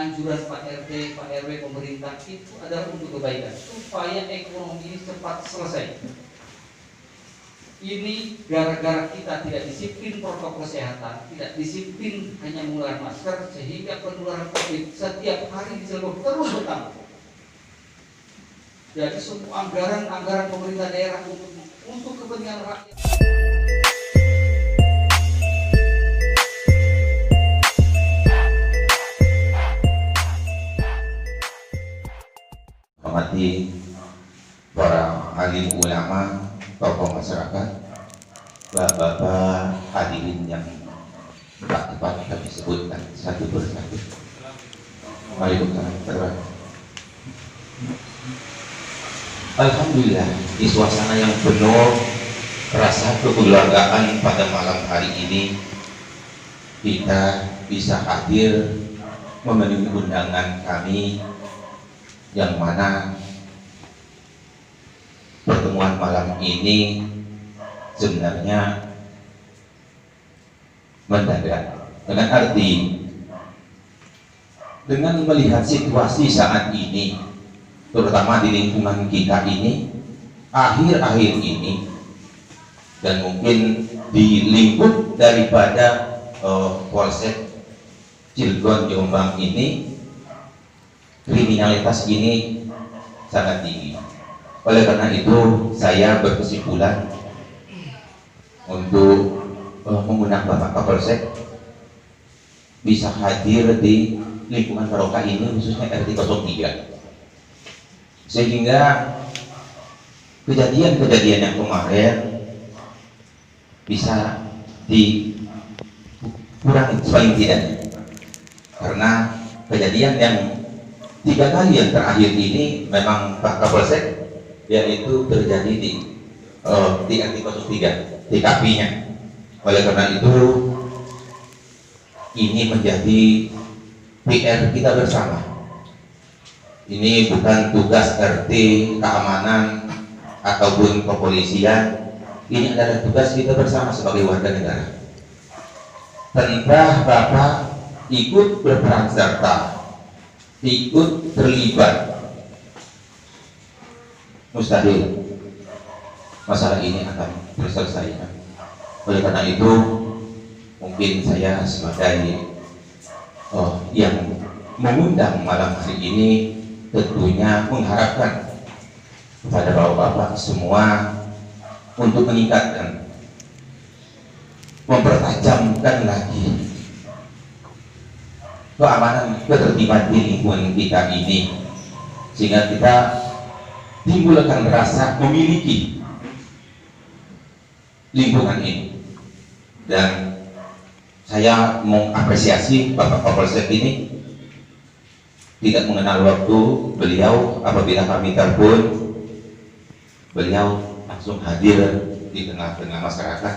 anjuran Pak RT, Pak RW, pemerintah itu adalah untuk kebaikan supaya ekonomi ini cepat selesai. Ini gara-gara kita tidak disiplin protokol kesehatan, tidak disiplin hanya menggunakan masker, sehingga penularan COVID setiap hari di Cilegon terus bertambah. Jadi semua anggaran pemerintah daerah untuk kepentingan rakyat. Hormati para alim ulama, tokoh masyarakat, bapak-bapak hadirin yang tak dapat kami sebutkan satu persatu. Waalaikumsalam. Alhamdulillah, di suasana yang penuh rasa kekeluargaan pada malam hari ini kita bisa hadir memenuhi undangan kami, yang mana pertemuan malam ini sebenarnya mendadak, dengan arti dengan melihat situasi saat ini, terutama di lingkungan kita ini akhir-akhir ini, dan mungkin di lingkup daripada Polsek Cilegon Jombang ini, kriminalitas ini sangat tinggi. Oleh karena itu saya berkesimpulan untuk mengundang Bapak Kapolsek bisa hadir di lingkungan barokah ini, khususnya RT 03, sehingga kejadian-kejadian yang kemarin bisa dikurangi sepaling tidaknya, karena kejadian yang 3 kali yang terakhir ini memang Pak Kapolsek, yaitu terjadi di RT 03 TKP-nya. Oleh karena itu ini menjadi PR kita bersama. Ini bukan tugas RT keamanan ataupun kepolisian, ini adalah tugas kita bersama sebagai warga negara. Tanpa Bapak ikut berperan serta, ikut terlibat, mustahil masalah ini akan terselesaikan. Oleh karena itu mungkin saya sebagai yang mengundang malam hari ini tentunya mengharapkan kepada bapak-bapak semua untuk meningkatkan, mempertajamkan lagi keamanan, ketertiban di lingkungan kita ini, sehingga kita timbulkan rasa memiliki lingkungan ini. Dan saya mengapresiasi Bapak Kapolsek ini tidak mengenal waktu beliau, apabila kami telepon beliau langsung hadir di tengah-tengah masyarakat.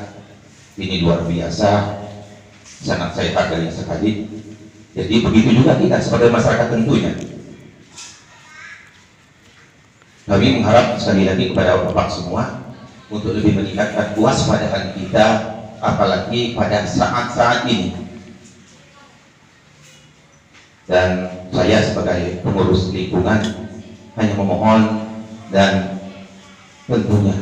Ini luar biasa, sangat saya hargai sekali. Jadi begitu juga kita sebagai masyarakat tentunya. Kami mengharap sekali lagi kepada Bapak semua untuk lebih meningkatkan kewaspadaan kita, apalagi pada saat-saat ini. Dan saya sebagai pengurus lingkungan hanya memohon dan tentunya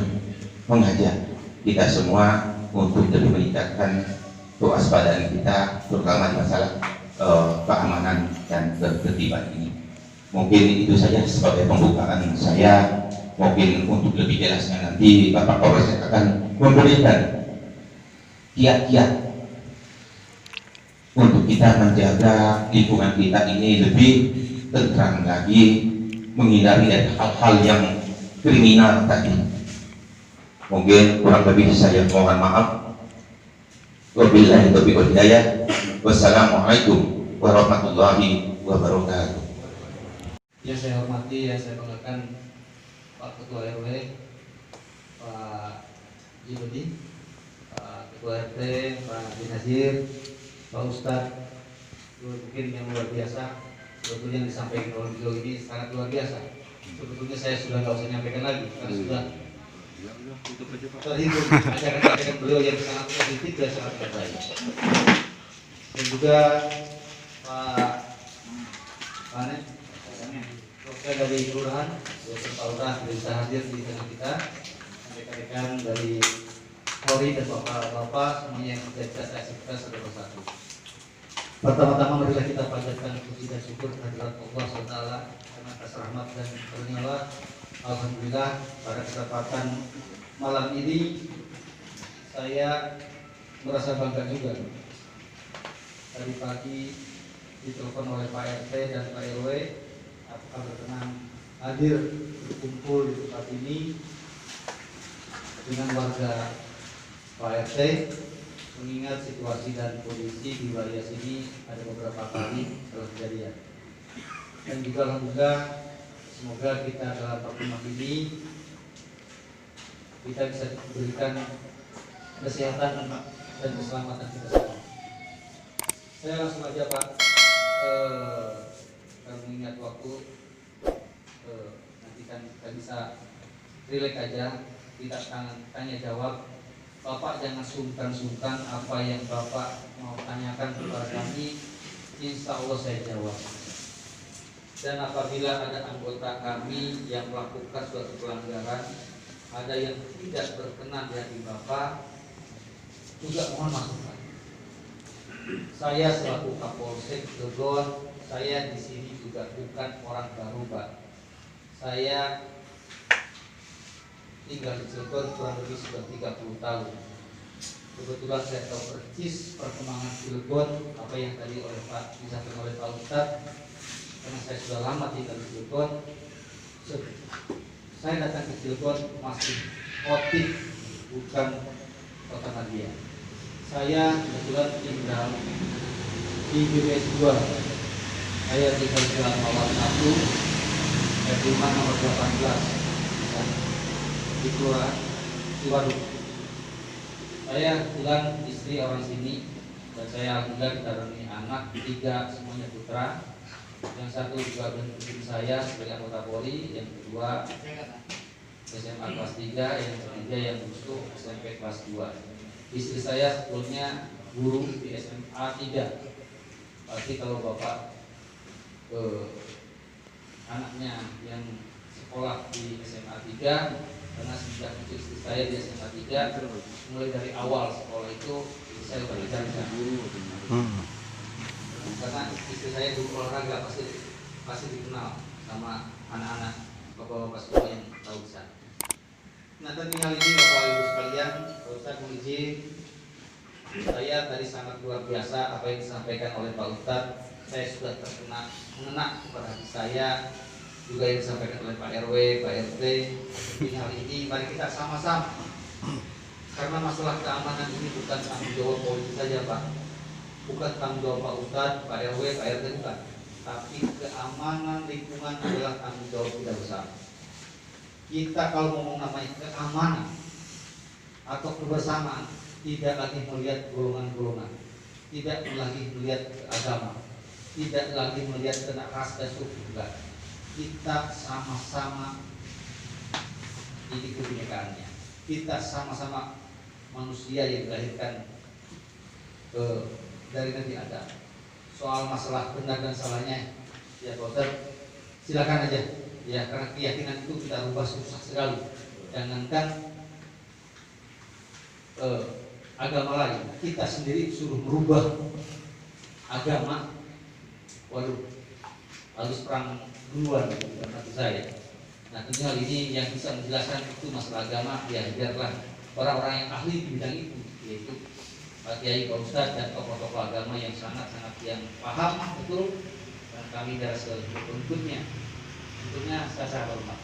mengajak kita semua untuk lebih meningkatkan kewaspadaan kita, terutama di masalah keamanan dan ketertiban ini. Mungkin itu saja sebagai pembukaan saya. Mungkin untuk lebih jelasnya nanti Bapak Kapolsek akan memberikan kiat-kiat untuk kita menjaga lingkungan kita ini lebih tentram lagi, menghindari dari hal-hal yang kriminal tadi. Mungkin kurang lebih saya mohon maaf. Wabillahi taufiq wal hidayah. Wassalamualaikum warahmatullahi wabarakatuh. Yang saya hormati, yang saya banggakan Pak Ketua RW, Pak Jibudi, Pak Ketua RT, Pak Dinazir, Pak Ustadz, mungkin yang luar biasa. Sebetulnya yang disampaikan oleh beliau ini sangat luar biasa. Sebetulnya saya sudah nggak usah nyampaikan lagi, karena sudah terhitung ajaran-ajaran beliau yang sangat positif dan sangat baik. Dan juga Pak Mana? Oke, dari kelurahan, Dr. Pak Lurah bisa hadir di tengah kita. Rekan-rekan dari Polri dan bapak-bapak semuanya yang bisa saya sebutkan satu persatu. Pertama-tama marilah kita panjatkan puji dan syukur kehadirat Allah SWT karena atas rahmat dan karunia. Alhamdulillah pada kesempatan malam ini saya merasa bangga juga. Tadi pagi ditelepon oleh Pak RT dan Pak RW apakah berkenan hadir berkumpul di tempat ini dengan warga Pak RT, mengingat situasi dan kondisi di wilayah sini ada beberapa kali telah kejadian. Dan juga alhamdulillah semoga kita dalam pertemuan ini kita bisa diberikan kesehatan dan keselamatan kita semua. Saya langsung aja Pak, kalau mengingat waktu nanti kan kita bisa rileks aja, tidak tanya jawab. Bapak jangan sungkan-sungkan apa yang Bapak mau tanyakan kepada kami, insya Allah saya jawab. Dan apabila ada anggota kami yang melakukan suatu pelanggaran, ada yang tidak berkenan di hati Bapak, juga mohon masukan. Saya selaku Kapolsek Cilegon, saya di sini juga bukan orang baru, Pak. Saya tinggal di Cilegon kurang lebih sudah 30 tahun. Kebetulan saya tahu persis perkembangan Cilegon, apa yang tadi disampaikan oleh Pak Ustadz, karena saya sudah lama tinggal di Cilegon. Saya datang ke Cilegon masih motif, bukan kota Nadia. Saya kebetulan tinggal di BBS 2. Saya tinggal di Jalan Mawar 1, rumah nomor 18 di Kelurahan Ciwaduk. Saya kebetulan istri orang sini dan saya alhamdulillah dikaruniai anak 3, semuanya putra. Yang satu juga berbeda saya sebagai anggota Polri, yang kedua SMA kelas 3, yang ketiga yang bungsu SMP kelas 2. Istri saya sebelumnya guru di SMA 3. Pasti kalau bapak anaknya yang sekolah di SMA 3, karena sejak kecil istri saya di SMA 3, mulai dari awal sekolah itu saya sudah diajarkan. Karena istri saya dulu olahraga pasti dikenal sama anak-anak bapak-bapak semua yang tahu bisa. Nah, tinggal ini Bapak Ibu sekalian, Ustaz mohon izin, saya tadi sangat luar biasa apa yang disampaikan oleh Pak Ustadz. Saya sudah mengena kepada hati saya, juga yang disampaikan oleh Pak RW, Pak RT. Di hal ini mari kita sama-sama, karena masalah keamanan ini bukan tanggung jawab polisi saja Pak, bukan tanggung jawab Pak Ustadz, Pak RW, Pak RT, bukan, tapi keamanan lingkungan adalah tanggung jawab kita bersama. Kita kalau ngomong namanya keamanan atau kebersamaan, tidak lagi melihat golongan-golongan, tidak lagi melihat agama, tidak lagi melihat kena ras dan suku, enggak. Kita sama-sama ini kebinekaannya. Kita sama-sama manusia yang dilahirkan dari Nabi Adam. Soal masalah benar dan salahnya, ya Dokter, silakan aja. Ya, karena keyakinan itu kita rubah susah sekali. Jangankan agama lain, kita sendiri suruh merubah agama. Waduh, harus perang duluan menurut saya. Nah, tentu hal ini yang bisa menjelaskan itu masalah agama, ya biarlah orang-orang yang ahli di bidang itu, yaitu Pak Kiai, Pak Ustadz, dan tokoh-tokoh agama yang sangat-sangat yang paham betul, dan kami dari seluruhnya. Tentunya saya hormat.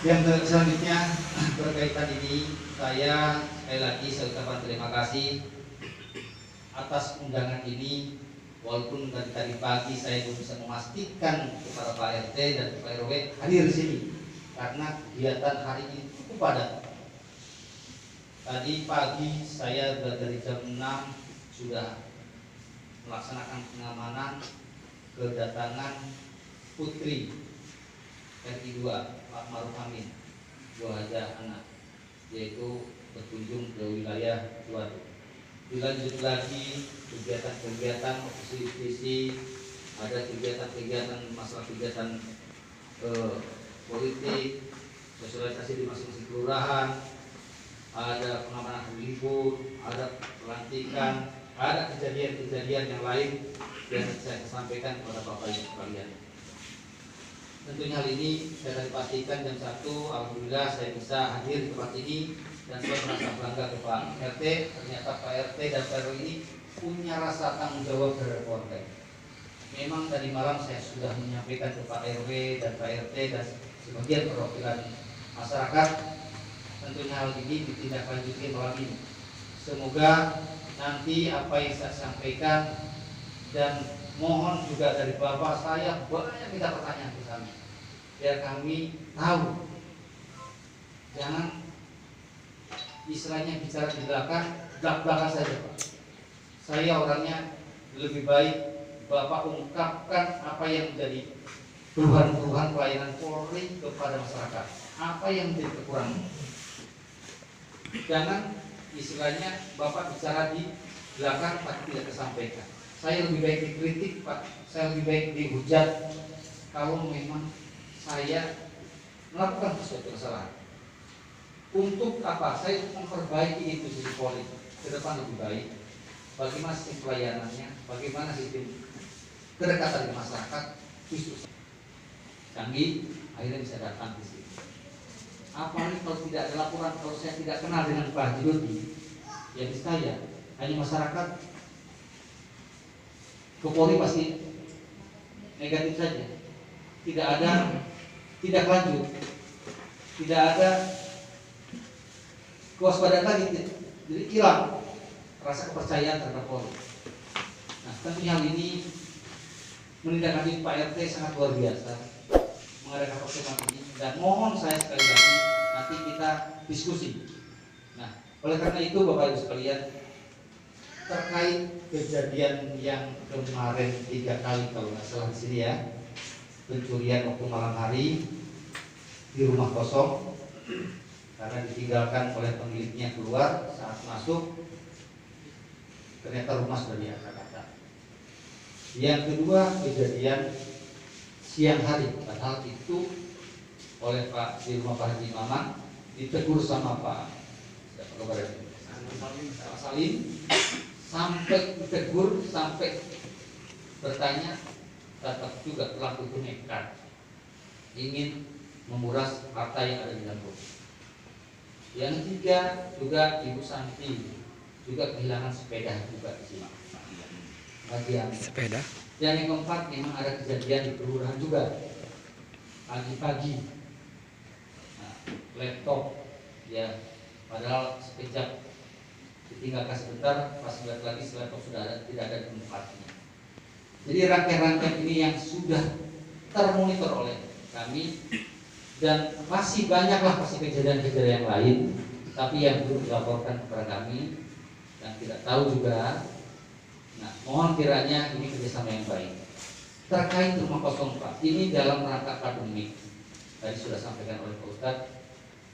Yang selanjutnya berkaitan ini, saya sekali lagi saya ucapkan terima kasih atas undangan ini. Walaupun tadi pagi saya belum bisa memastikan kepada Pak RT dan Pak RW hadir di sini karena kegiatan hari ini cukup padat. Tadi pagi saya dari jam 6 sudah melaksanakan pengamanan kedatangan putri RI 2 Pak Maruf Amin, buah hajah anak, yaitu berkunjung ke wilayah Ciwaduk. Dilanjut lagi kegiatan-kegiatan oposisi ada kegiatan-kegiatan masalah kegiatan politik, sosialisasi di masing-masing kelurahan, ada pengamanan hari libur, ada pelantikan, ada kejadian-kejadian yang lain yang saya sampaikan kepada Bapak Ibu sekalian. Tentunya hal ini saya pastikan jam 1, alhamdulillah saya bisa hadir di tempat ini dan saya merasa bangga ke Pak RT. Ternyata Pak RT dan Pak RW ini punya rasa tanggung jawab terhadap warga. Memang tadi malam saya sudah menyampaikan ke Pak RW dan Pak RT dan sebagian perwakilan masyarakat. Tentunya hal ini ditindaklanjuti malam ini. Semoga nanti apa yang saya sampaikan dan mohon juga dari Bapak, saya banyak minta pertanyaan ke kami biar kami tahu, jangan istilahnya bicara di belakang saja Pak. Saya orangnya lebih baik Bapak ungkapkan apa yang menjadi keluhan-keluhan pelayanan Polri kepada masyarakat, apa yang menjadi kekurangan. Jangan istilahnya Bapak bicara di belakang tapi tidak tersampaikan. Saya lebih baik dikritik Pak, saya lebih baik dihujat kalau memang saya melakukan sesuatu kesalahan. Untuk apa? Saya memperbaiki itu di Polri ke depan lebih baik. Bagaimana sistem pelayanannya, bagaimana sistem kedekatan dengan masyarakat, khusus canggih, akhirnya bisa datang di sini. Apalagi kalau tidak ada laporan, kalau saya tidak kenal dengan Pak Haji Dodi, ya saya hanya masyarakat ke Polri pasti negatif saja, tidak lanjut, tidak ada kewaspadaan lagi, jadi hilang rasa kepercayaan terhadap Polri. Nah, tentunya hal ini menindaklanjuti Pak RT sangat luar biasa mengadakan pertemuan ini dan mohon saya sekali lagi nanti kita diskusi. Nah, oleh karena itu Bapak Ibu sekalian, terkait kejadian yang kemarin 3 kali kalau nggak salah di sini ya, pencurian waktu malam hari di rumah kosong karena ditinggalkan oleh pemiliknya keluar, saat masuk ternyata rumah sudah diangkat-angkat. Yang kedua, kejadian siang hari, padahal itu oleh Pak di rumah Pak Haji Maman ditegur sama Pak Salim, sampai ditegur, sampai bertanya, tetap juga pelaku itu nekat ingin memuras harta yang ada di dalam rumah. Yang ketiga juga Ibu Santi juga kehilangan sepeda juga di sini. Bagian sepeda. Dan yang keempat memang ada kejadian di kelurahan juga pagi-pagi. Nah, laptop ya, padahal sekejap ditinggalkan sebentar, pas lihat lagi laptop sudah ada, tidak ada di tempatnya. Jadi rangkaian-rangkaian ini yang sudah termonitor oleh kami dan masih banyaklah pasti kejadian-kejadian yang lain, tapi yang belum dilaporkan kepada kami dan tidak tahu juga. Nah, mohon kiranya ini kerjasama yang baik. Terkait rumah kosong Pak, ini dalam rangka pandemik. Tadi sudah sampaikan oleh Pak Ustadz,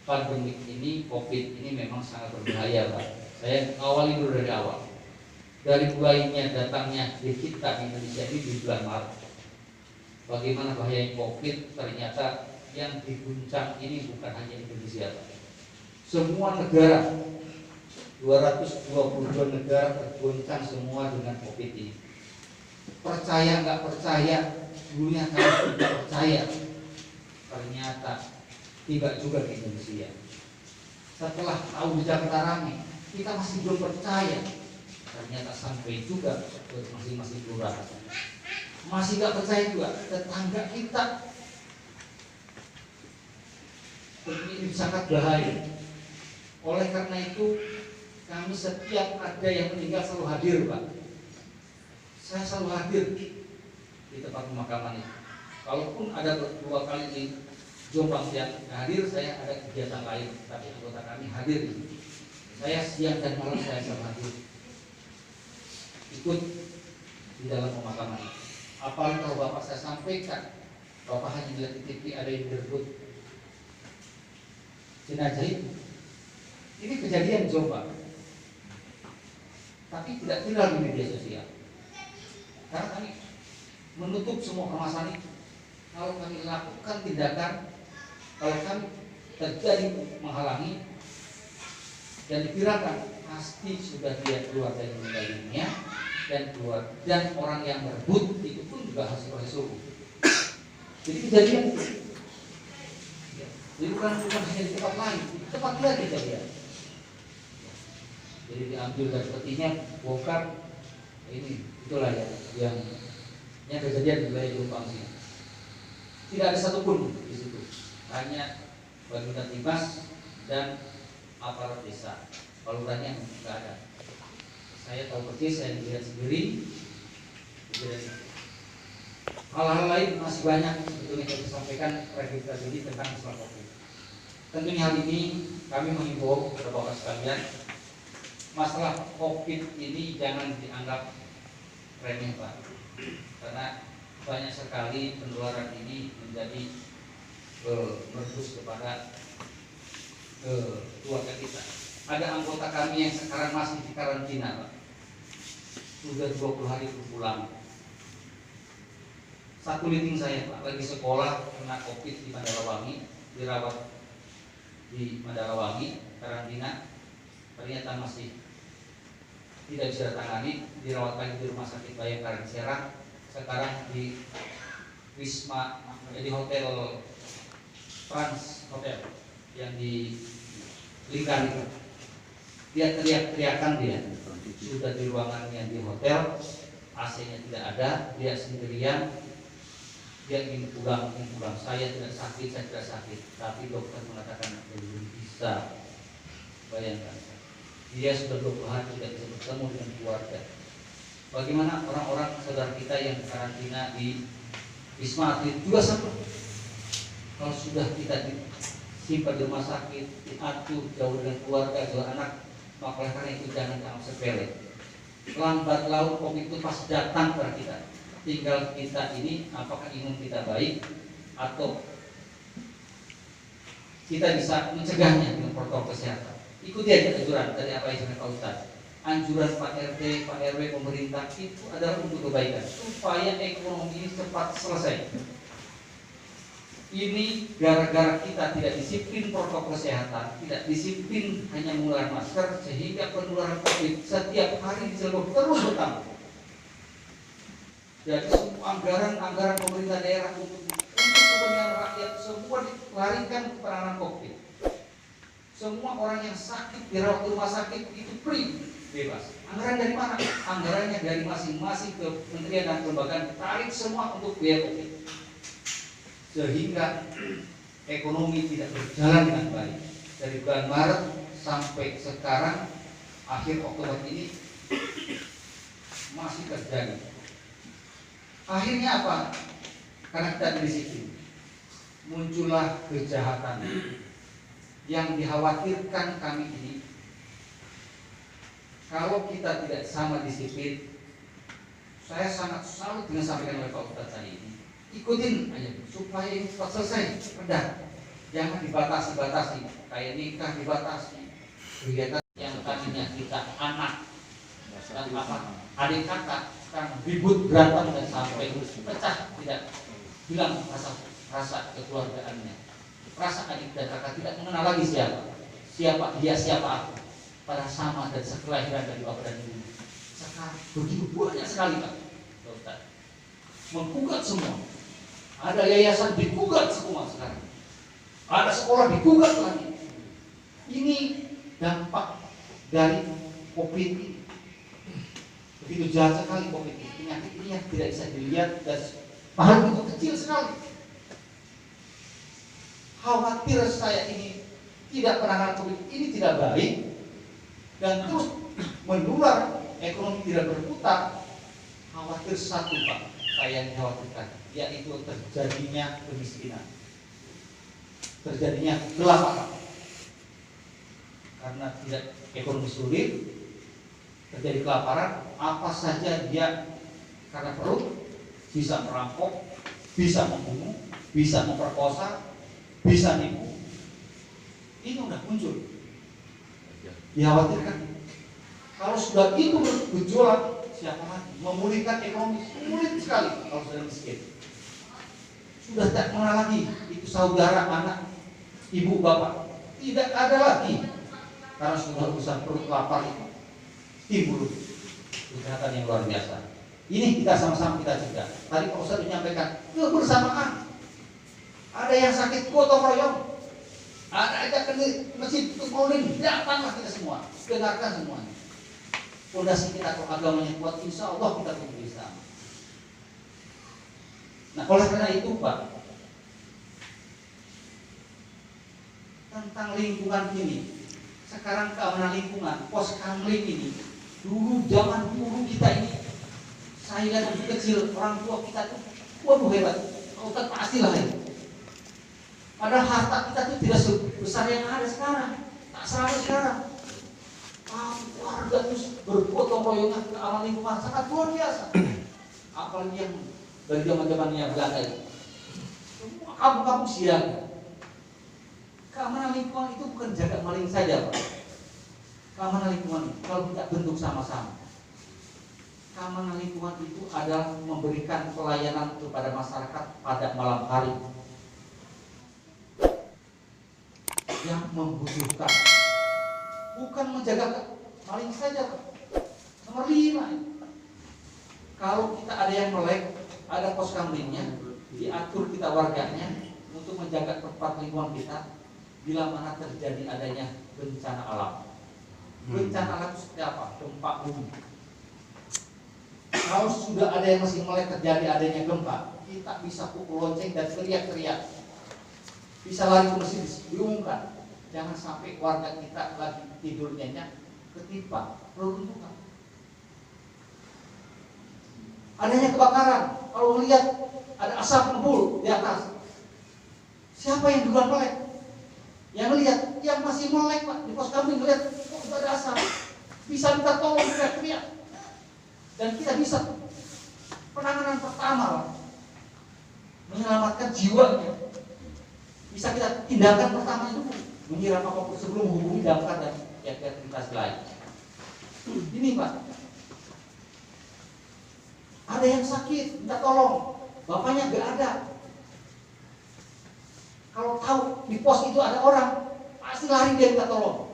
pandemik ini, COVID ini memang sangat berbahaya Pak. Saya awali dulu dari awal. Dari mulainya datangnya di kita di Indonesia ini di bulan Maret. Bagaimana bahaya COVID, ternyata yang diguncang ini bukan hanya Indonesia Pak. Semua negara, 222 negara terguncang semua dengan COVID ini. Percaya nggak percaya, dulunya kalau tidak percaya, ternyata tidak juga di Indonesia. Setelah tahu di Jakarta ramai, kita masih belum percaya, ternyata sampai juga ke masing-masing kelurahan. Masih nggak percaya juga tetangga kita. Ini sangat bahaya. Oleh karena itu, kami setiap ada yang meninggal selalu hadir Pak. Saya selalu hadir di tempat pemakaman itu. Kalaupun ada 2 kali di Jombang yang hadir, saya ada kegiatan lain, tapi anggota kami hadir. Saya siang dan malam saya selalu hadir, ikut di dalam pemakaman. Apalagi kalau Bapak saya sampaikan, Bapak hanya melihat di TV ada yang direbut jenazah itu. Ini kejadian Jombang, tapi tidak viral di media sosial. Karena kami menutup semua permasalahan itu. Kalau kami lakukan tindakan, kalau kami terjadi menghalangi dan dikirakan pasti sudah dia keluar dari meninggal dunia dan keluar, dan orang yang merebut itu pun juga harus proses hukum. Jadi kejadian itu, jadi bukan hanya di tempat lain, di tempat lain kejadian. Jadi diambil dari petinya, bongkar, ini itulah ya yang kejadian di wilayah Jombang sini. Tidak ada satupun di situ, hanya bangunan Timas dan aparat desa. Kalau lurahnya nggak ada. Saya tahu persis, saya lihat sendiri. Hal-hal lain masih banyak sebetulnya yang disampaikan registrasi ini tentang masalah COVID. Tentunya hal ini kami menghimbau kepada bapak sekalian, masalah COVID ini jangan dianggap remeh Pak, karena banyak sekali penularan ini menjadi merebus kepada keluarga kita. Ada anggota kami yang sekarang masih di karantina Pak, sudah 20 hari pulang. Satu meeting saya Pak, lagi sekolah kena COVID di Mandalawangi, dirawat di Mandalawangi, karantina, ternyata masih tidak bisa ditangani, dirawat lagi di rumah sakit Bayangkara Serang, sekarang di Wisma, di hotel Trans Hotel yang di Lingkar. Dia teriak-teriakan, dia sudah di ruangan yang di hotel, AC-nya tidak ada, dia sendirian, dia ingin pulang. Saya tidak sakit, saya tidak sakit, tapi dokter mengatakan belum bisa. Bayangkan, dia sudah 20 hari tidak bisa bertemu dengan keluarga. Bagaimana orang-orang saudara kita yang karantina di Wisma Atlet juga sama. Kalau sudah kita disimpan di rumah sakit, diatur jauh dengan keluarga, jauh anak, maka karena itu jangan anggap sepele. Lambat laun COVID itu pasti datang kepada kita. Tinggal kita ini apakah imun kita baik atau kita bisa mencegahnya dengan protokol kesehatan. Ikuti aja anjuran dari apa yang disampaikan Pak Ustadz. Anjuran Pak RT, Pak RW, pemerintah itu adalah untuk kebaikan, supaya ekonomi ini cepat selesai. Ini gara-gara kita tidak disiplin protokol kesehatan, tidak disiplin hanya menggunakan masker, sehingga penularan COVID setiap hari di Cilegon terus bertambah. Jadi semua anggaran pemerintah daerah untuk kepentingan rakyat semua dilarikan ke penanganan COVID. Semua orang yang sakit dirawat di rumah sakit itu free, bebas. Anggaran dari mana? Anggarannya dari masing-masing kementerian dan kelembagaan, tarik semua untuk biaya COVID. Sehingga ekonomi tidak berjalan dengan baik. Dari bulan Maret sampai sekarang akhir Oktober ini masih terjadi. Akhirnya apa? Karena kita disiplin, muncullah kejahatan yang dikhawatirkan kami ini. Kalau kita tidak sama disiplin, saya sangat salut dengan sampaikan oleh Pak Ustadz tadi ini. Ikutin aja supaya ini cepat selesai, redah. Jangan dibatasi, kayak nikah dibatasi, kegiatan yang tadinya kita anak dan adik kakak sekarang ribut berantem dan sampai pecah, tidak hilang rasa kekeluargaannya. Rasa adik dan kakak tidak mengenal lagi siapa dia, siapa aku, pada sama dan sekelahiran dari bapak dan ibu. Sekarang begitu banyak sekali Pak Ustaz, menggugat semua. Ada yayasan digugat semua sekarang, ada sekolah digugat lagi. Ini dampak dari COVID ini. Begitu jahat sekali COVID ini. Penyakit ini yang tidak bisa dilihat dan padahal itu kecil sekali. Khawatir saya ini tidak penanganan COVID ini tidak baik dan terus menular, ekonomi tidak berputar. Khawatir satu Pak, saya yang khawatirkan, yaitu terjadinya kemiskinan, terjadinya kelaparan. Karena tidak ekonomi sulit, terjadi kelaparan, apa saja dia karena perut bisa merampok, bisa membunuh, bisa memperkosa, bisa nipu. Ini udah muncul. Dikhawatirkan kalau sudah itu bergejolak siapa mati? Memulihkan ekonomi sulit sekali kalau sudah miskin. Sudah tak mengenal lagi itu saudara, anak, ibu, bapak. Tidak ada lagi karena sudah usaha perut lapar itu timbul kejahatan yang luar biasa. Ini kita sama-sama kita cegah. Tadi Pak Ustadz menyampaikan kebersamaan. Ada yang sakit gotong royong, ada aja ke masjid untuk maulid, datanglah kita semua, dengarkan semuanya. Fondasi kita kalau agamanya kuat, insya Allah kita tumbuh bersama. Nah, oleh karena itu Pak, tentang lingkungan ini, sekarang keamanan lingkungan, pos kamling ini, dulu zaman dulu kita ini, saya lihat waktu kecil orang tua kita tuh, waduh hebat, Ustaz pastilah ini. Padahal harta kita tuh tidak sebesar yang ada sekarang, tak seramai sekarang. Warga terus bergotong royongan keamanan lingkungan sangat luar biasa. Apalagi yang dari zaman-zamannya Belanda itu, semua kampung-kampung siaga. Keamanan lingkungan itu bukan jaga maling saja, Pak. Keamanan lingkungan itu kalau kita bentuk sama-sama. Keamanan lingkungan itu adalah memberikan pelayanan kepada masyarakat pada malam hari yang membutuhkan, bukan menjaga maling saja, Pak. Nomor 5, kalau kita ada yang melek, ada pos kamlingnya, diatur kita warganya untuk menjaga tempat lingkungan kita bila mana terjadi adanya bencana alam. Bencana alam itu seperti apa? Gempa bumi. Kalau sudah ada yang masih melek terjadi adanya gempa, kita bisa pukul lonceng dan teriak-teriak, bisa lari ke masjid diumumkan. Jangan sampai warga kita lagi tidur nyenyak ketimpa peruntukan. Adanya kebakaran, kalau melihat ada asap ngebul di atas, siapa yang duluan melek? Yang lihat, yang masih melek Pak di pos kami melihat kok sudah ada asap, bisa minta tolong, teriak-teriak, dan kita bisa penanganan pertama Pak, menyelamatkan jiwanya. Bisa kita tindakan pertama itu menyiram apapun sebelum menghubungi damkar dan pihak-pihak lintas lain. Ini Pak, ada yang sakit minta tolong, bapaknya nggak ada. Kalau tahu di pos itu ada orang, pasti lari dia minta tolong.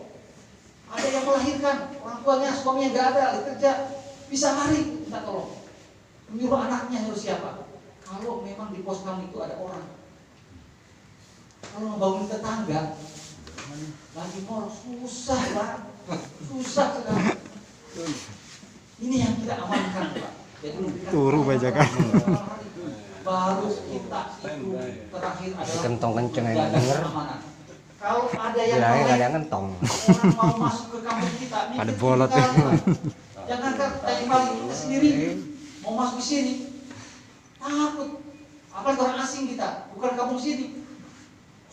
Ada yang melahirkan, orang tuanya, suaminya nggak ada, lagi kerja, bisa lari minta tolong. Menyuruh anaknya harus siapa? Kalau memang di pos kami itu ada orang. Kalau ngebangun tetangga, lagi mau susah Pak, susah sekali. Ini yang kita amankan Pak. Jadi turu bajakan. Baru kita itu terakhir adalah kentong kenceng yang denger. Kalau ada yang bilangnya nggak ada ngentong. orang mau masuk ke kampung kita, Ada bolot ya. Jangan kan tanya paling kita sendiri mau masuk ke sini takut. Apalagi orang asing kita, bukan kampung sini.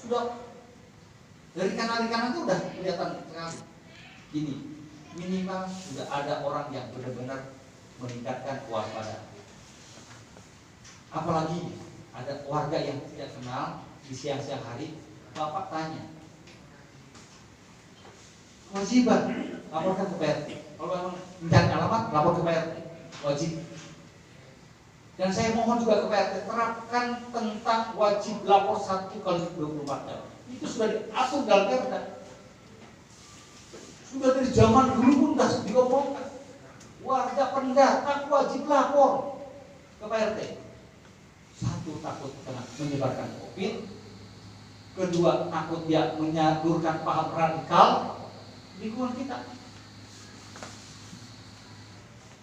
Sudah dari kanan-kanan itu udah kelihatan sekali. Gini, minimal sudah ada orang yang benar-benar meningkatkan kewaspadaan. Apalagi ada warga yang tidak kenal di siang-siang hari, Bapak tanya, kewajiban laporkan ke PRT. Kalau memang mencari alamat, lapor ke PRT, wajib. Dan saya mohon juga ke PRT, terapkan tentang wajib lapor 1x24 jam. Itu sudah diatur dalam Perda. Sudah dari zaman dulu pun sudah diomongkan. Warga pendatang wajib lapor ke PRT. Satu, takut kena menyebarkan COVID. Kedua, takut dia menyalurkan paham radikal lingkungan kita.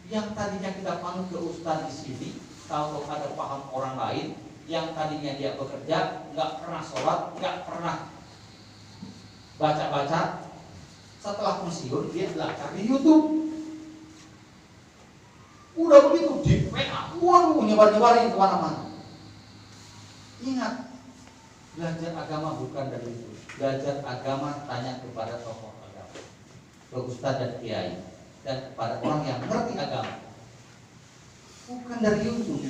Yang tadinya kita panut ke ustaz di sini, tahu ada paham orang lain, yang tadinya dia bekerja, nggak pernah sholat, nggak pernah baca-baca, setelah pensiun dia belajar di YouTube. Udah begitu di WA, waduh nyebar-nyebarin kemana-mana. Ingat, belajar agama bukan dari itu. Belajar agama tanya kepada tokoh agama, ke ustaz dan kiai, dan kepada orang yang mengerti agama. Bukan dari YouTube.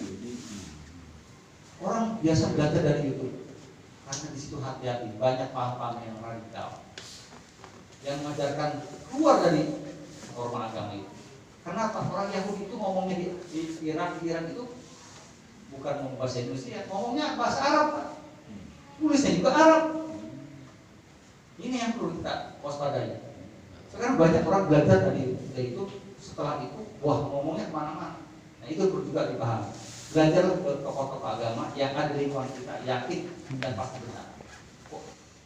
Orang biasa belajar dari YouTube, karena di situ hati-hati banyak paham-paham yang radikal, yang mengajarkan keluar dari norma agama itu. Kenapa? Orang Yahudi itu ngomongnya di Iran itu bukan ngomong bahasa Indonesia, ngomongnya bahasa Arab, Pak. Tulisnya juga Arab. Ini yang perlu kita waspadai. Sekarang banyak orang belajar dari itu, setelah itu, wah ngomongnya kemana-mana. Nah itu perlu juga dipahami. Belajar ke tokoh-tokoh agama yang ada di lingkungan kita, yakin dan pasti benar.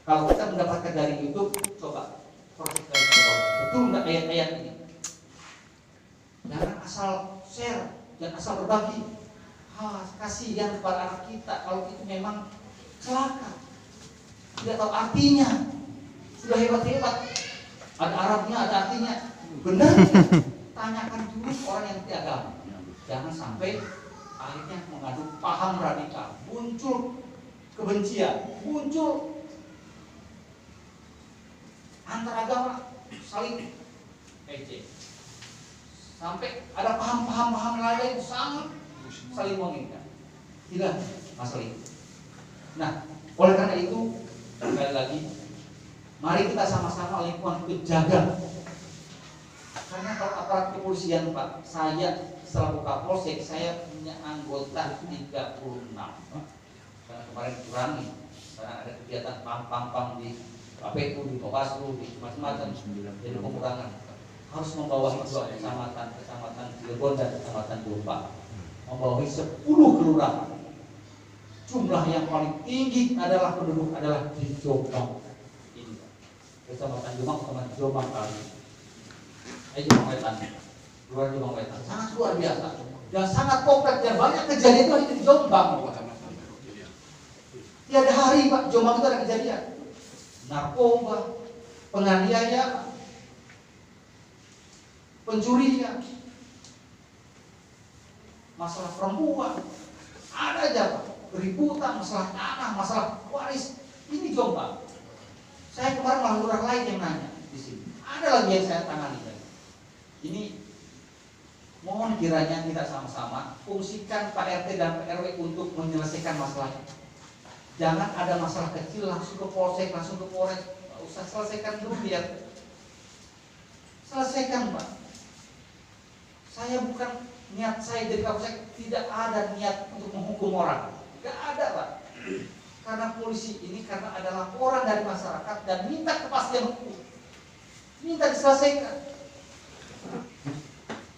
Kalau kita mendapatkan dari YouTube, coba proses dari betul nggak ayat-ayat ini? Jangan asal share, jangan asal berbagi. Kasihan kepada anak kita kalau itu memang celaka, tidak tahu artinya, sudah hebat-hebat, ada Arabnya, ada artinya, benar? Tanyakan dulu orang yang tidak agama. Jangan sampai akhirnya mengadu paham radikal, muncul kebencian, muncul antar agama saling ejek, sampai ada paham-paham lain sangat saling menginginkan. Tidak masalah itu. Nah, oleh karena itu sekali lagi, mari kita sama-sama lingkungan itu jaga. Karena kalau aparat kepolisian, Pak, saya selaku Kapolsek, saya punya anggota 36. Karena kemarin kurangi, karena ada kegiatan pam di KPU, di Bawaslu, di macam-macam, jadi pengurangan. Harus membawahi 2 kecamatan Cirebon dan kecamatan Jombang, membawahi 10 kelurahan. Jumlah yang paling tinggi adalah penduduk adalah di Jombang ini, kecamatan Jombang kali. Jombang Wetan, Jombang Wetan, sangat luar biasa dan sangat kompleks dan banyak kejadian itu di Jombang. Tiada hari, Pak, Jombang itu ada kejadian narkoba, penganiayaan, pencurian, masalah perempuan, ada aja, Pak, keributan, masalah tanah, masalah waris. Ini Jombang. Saya kemarin malah lurah lain yang nanya di sini. Ada lagi yang saya tangani. Ini mohon kiranya kita sama-sama fungsikan Pak RT dan Pak RW untuk menyelesaikan masalahnya. Jangan ada masalah kecil langsung ke polsek, langsung ke polres. Nggak usah, selesaikan dulu biar selesaikan, Pak. Saya bukan niat saya jadi kapolsek, tidak ada niat untuk menghukum orang, nggak ada, Pak. Karena polisi ini karena ada laporan dari masyarakat dan minta kepastian hukum, minta diselesaikan.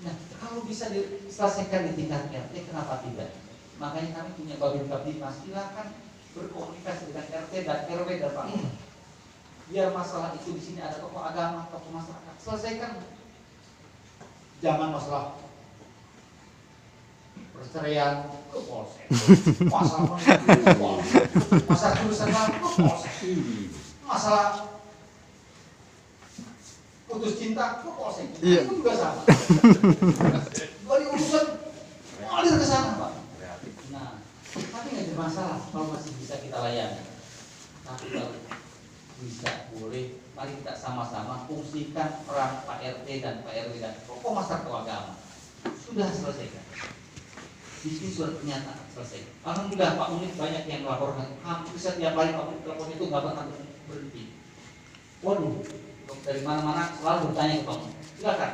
Nah, kalau bisa diselesaikan di tingkat RT, kenapa tidak? Makanya kami punya Babin Kaptimas, silakan berkomunikasi dengan RT dan RW dan Pak. Biar masalah itu di sini ada tokoh agama, tokoh masyarakat, selesaikan. Jangan masalah perceraian ke polsek, masalah ke polsek, masalah jurusan ke polsek, masalah putus cinta ke polsek, itu juga sama. Dari urusan ngalir ke sana, Pak. Nah, tapi nggak ada masalah kalau masih bisa kita layani. Tapi kalau bisa, boleh, mari kita sama-sama fungsikan peran Pak RT dan Pak RW dan tokoh masyarakat agama. Sudah selesaikan. Di sini surat pernyataan selesai. Alhamdulillah Pak Munif banyak yang melaporkan. Hampir setiap hari Pak Munif telepon itu nggak pernah berhenti. Waduh, dari mana-mana selalu bertanya ke Pak Munif. Silakan.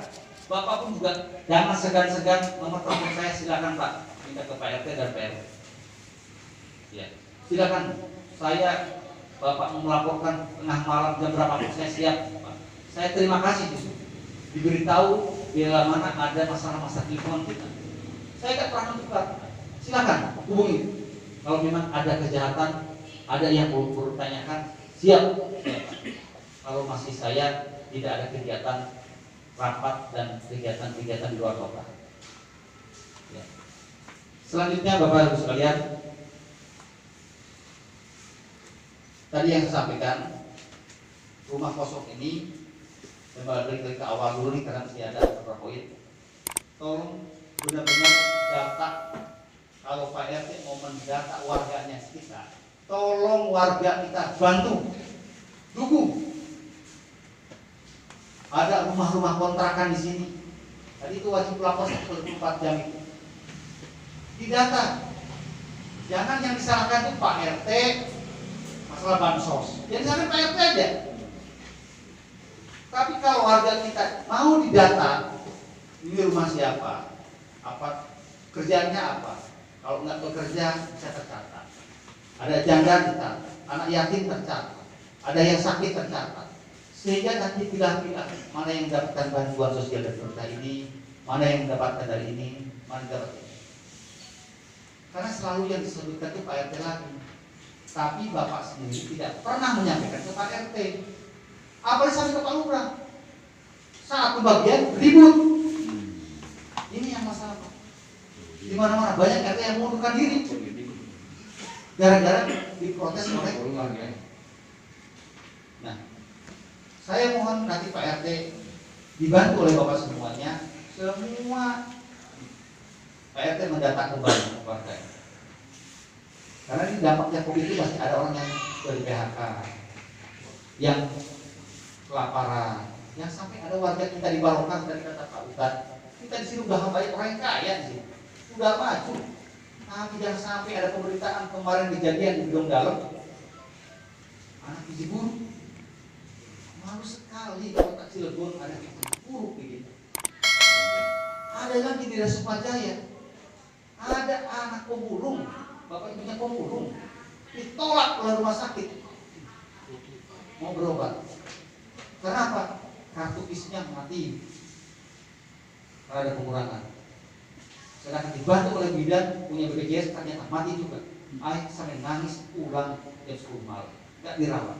Bapak pun juga jangan segan-segan, nomor telepon saya silakan Pak, minta ke Pak RT dan Pak RW. Ya, silakan. Saya Bapak mau melaporkan tengah malam jam berapa pun saya siap, Pak. Saya terima kasih justru diberitahu bila mana ada masalah-masalah lingkungan kita. Saya akan pernah tukar. Silakan hubungi. Kalau memang ada kejahatan, ada yang perlu tanyakan, siap. Kalau masih saya tidak ada kegiatan rapat dan kegiatan-kegiatan di luar kota. Ya. Selanjutnya Bapak Ibu sekalian, tadi yang saya sampaikan, rumah kosong ini, kembali ke awal dulu nih karena masih ada beberapa poin. Tolong benar-benar data, kalau Pak RT mau mendata warganya sekitar, tolong warga kita bantu, dukung. Ada rumah-rumah kontrakan di sini. Tadi itu wajib lapor 24 jam itu. Didata. Jangan yang disalahkan itu Pak RT masalah bansos. Jadi jangan Pak RT aja. Tapi kalau warga kita mau didata, Ini rumah siapa? Apa kerjanya apa? Kalau nggak bekerja bisa tercatat. Ada janda tercatat, anak yatim tercatat, ada yang sakit tercatat. Sehingga nanti pilah-pilah mana yang mendapatkan bantuan sosial dari pemerintah ini, mana yang mendapatkan dari ini, mana yang dapat ini. Karena selalu yang disebutkan itu Pak RT lagi. Tapi Bapak sendiri tidak pernah menyampaikan ke Pak RT. Apalagi sampai ke Pak Lurah. Saat pembagian ribut. Ini yang masalah Pak. Di mana-mana banyak RT yang mengundurkan diri. Gara-gara diprotes oleh keluarga. Nah, saya mohon nanti Pak RT dibantu oleh Bapak semuanya, semua Pak RT mendata kembali keluarga. Karena ini dampaknya COVID itu masih ada orang yang dari PHK, yang kelaparan, yang sampai ada warga kita di Barokan dari kata Pak Ustad, kita di sini udah banyak orang yang kaya di sini, udah maju. Tapi jangan sampai ada pemberitaan kemarin kejadian di Gedung Dalam, anak gizi buruk. Malu sekali kalau tak Cilegon ada gizi buruk begitu. Ada lagi di Desa Sukmajaya, ada anak pemulung, bapak ibunya pemulung, ditolak oleh rumah sakit mau berobat. Karena apa? Kartu isinya mati, karena ada pengurangan. Sedangkan dibantu oleh bidan punya BPJS ternyata mati juga. Ayah sampai nangis pulang jam 10 malam, nggak dirawat.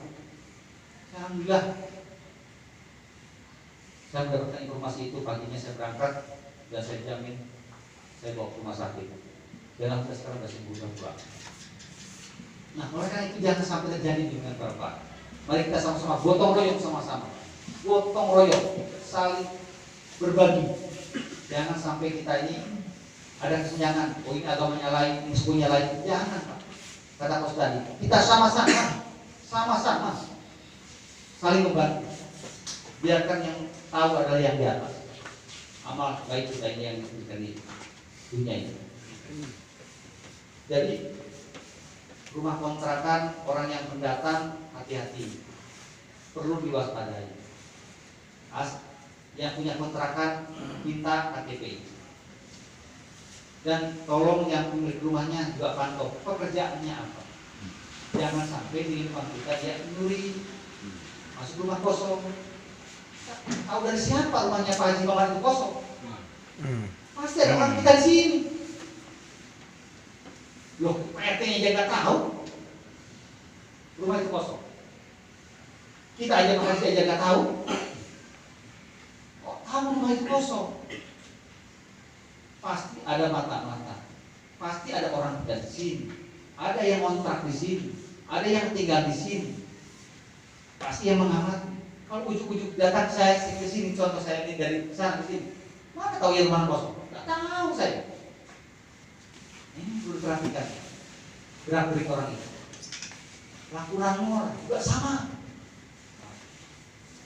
Alhamdulillah, saya mendapatkan informasi itu paginya saya berangkat dan saya jamin saya bawa ke rumah sakit. Dan alhamdulillah sekarang sudah sembuh pulang. Nah, oleh karena itu jangan sampai terjadi dengan Bapak. Mari kita sama-sama gotong royong sama-sama, gotong royong, saling berbagi. Jangan sampai kita ini ada kesenjangan, oh ini agamanya lain, ini sukunya lain. Jangan Pak. Kata Pak tadi, kita sama-sama saling membantu. Biarkan yang tahu adalah yang di atas. Amal baik kita ini yang diberikan di dunia ini. Jadi rumah kontrakan orang yang pendatang hati-hati, perlu diwaspadai. Yang punya kontrakan minta KTP. Dan tolong yang pemilik rumahnya juga pantau pekerjaannya apa. Jangan sampai di rumah kita dia nyuri, masuk rumah kosong. Tahu dari siapa rumahnya Pak Haji Maman itu kosong? Pasti ada orang kita di sini. Loh, RT-nya aja nggak tahu rumah itu kosong. Kita aja Pak aja nggak tahu. Kok tahu rumah itu kosong? Pasti ada mata-mata, pasti ada orang di sini, ada yang kontrak di sini, ada yang tinggal di sini, pasti yang mengamati. Kalau ujuk-ujuk datang saya ke sini, contoh saya ini dari sana ke sini, mana tahu yang mana kosong? Nggak tahu saya. Ini perlu diperhatikan gerak-gerik orang itu. Laku-laku orang juga sama.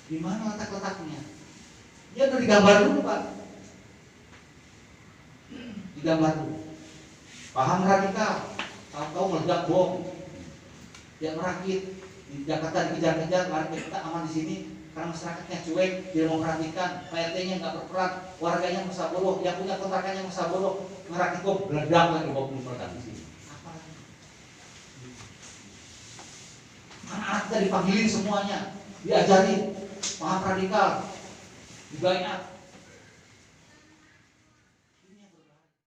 Di mana letak-letaknya? Dia udah digambar dulu Pak. Digambar dulu. Paham radikal, tahu-tahu meledak bom, yang merakit di Jakarta dikejar-kejar, mari kita aman di sini karena masyarakatnya cuek, dia mau perhatikan, PRT-nya nggak berperan, warganya masa bodoh, yang punya kontrakannya masa bodoh, ngerakit bom, meledak lagi bom meledak di sini. Apa lagi? Anak-anak kita dipanggilin semuanya, diajarin, paham radikal, dibayar.